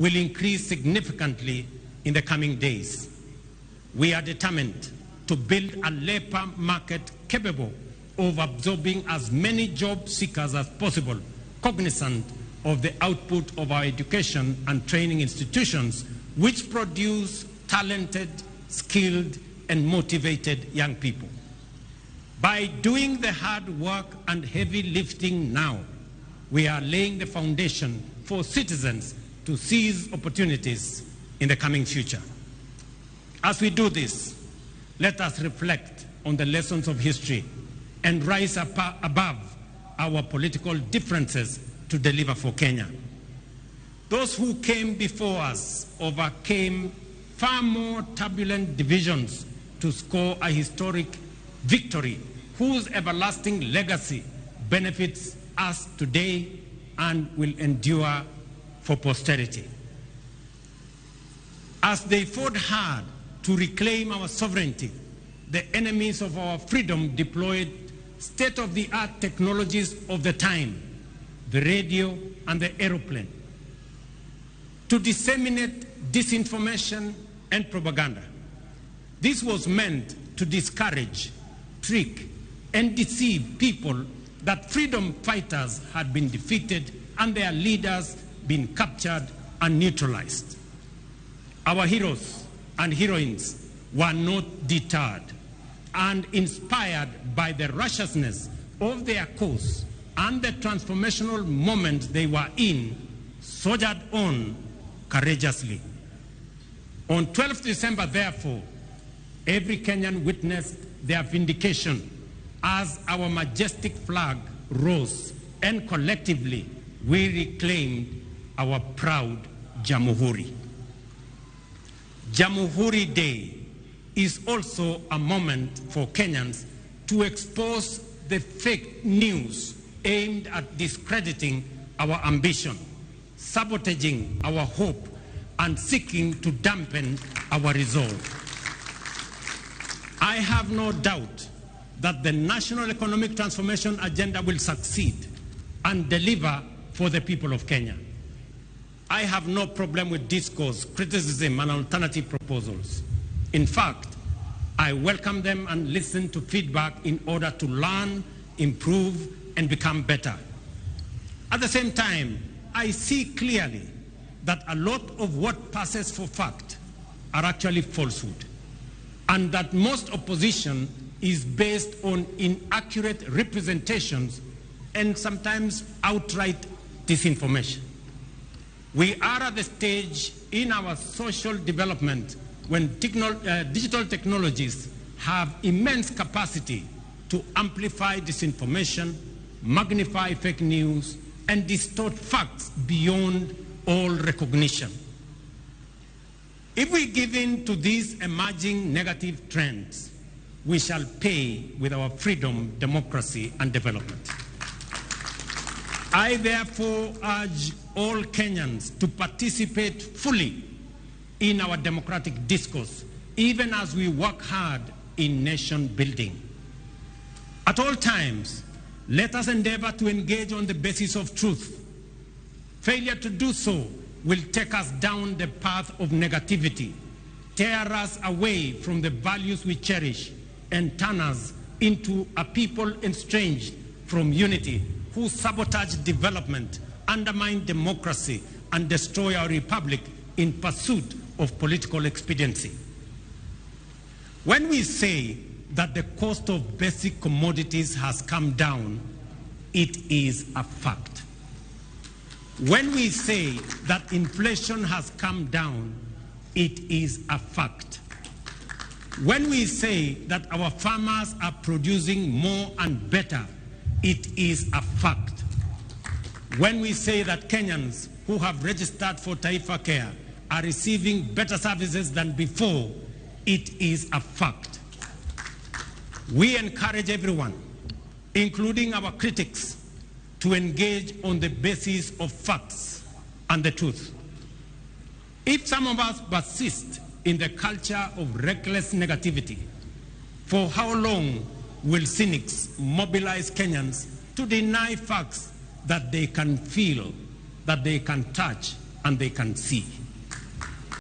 will increase significantly in the coming days. We are determined to build a labor market capable of absorbing as many job seekers as possible, cognizant of the output of our education and training institutions, which produce talented, skilled, and motivated young people. By doing the hard work and heavy lifting now, we are laying the foundation for citizens to seize opportunities in the coming future. As we do this, let us reflect on the lessons of history and rise above our political differences to deliver for Kenya. Those who came before us overcame far more turbulent divisions to score a historic victory whose everlasting legacy benefits us today and will endure for posterity. As they fought hard to reclaim our sovereignty, the enemies of our freedom deployed state-of-the-art technologies of the time, the radio and the aeroplane, to disseminate disinformation and propaganda. This was meant to discourage, trick, and deceive people that freedom fighters had been defeated and their leaders been captured and neutralized. Our heroes and heroines were not deterred and inspired by the righteousness of their cause and the transformational moment they were in, soldiered on courageously. On 12th December, therefore, every Kenyan witnessed their vindication as our majestic flag rose and collectively we reclaimed our proud Jamhuri. Jamhuri Day is also a moment for Kenyans to expose the fake news aimed at discrediting our ambition, sabotaging our hope, and seeking to dampen our resolve. I have no doubt that the national economic transformation agenda will succeed and deliver for the people of Kenya. I have no problem with discourse, criticism, and alternative proposals. In fact, I welcome them and listen to feedback in order to learn, improve, and become better. At the same time, I see clearly that a lot of what passes for fact are actually falsehood, and that most opposition is based on inaccurate representations and sometimes outright disinformation. We are at the stage in our social development when digital technologies have immense capacity to amplify disinformation, magnify fake news, and distort facts beyond all recognition. If we give in to these emerging negative trends, we shall pay with our freedom, democracy, and development. I therefore urge all Kenyans to participate fully in our democratic discourse, even as we work hard in nation building. At all times, let us endeavor to engage on the basis of truth. Failure to do so will take us down the path of negativity, tear us away from the values we cherish, and turn us into a people estranged from unity, who sabotage development, undermine democracy, and destroy our republic in pursuit of political expediency. When we say that the cost of basic commodities has come down, it is a fact. When we say that inflation has come down, it is a fact. When we say that our farmers are producing more and better, it is a fact. When we say that Kenyans who have registered for Taifa Care are receiving better services than before, it is a fact. We encourage everyone, including our critics, to engage on the basis of facts and the truth. If some of us persist in the culture of reckless negativity, for how long will cynics mobilize Kenyans to deny facts that they can feel, that they can touch, and they can see.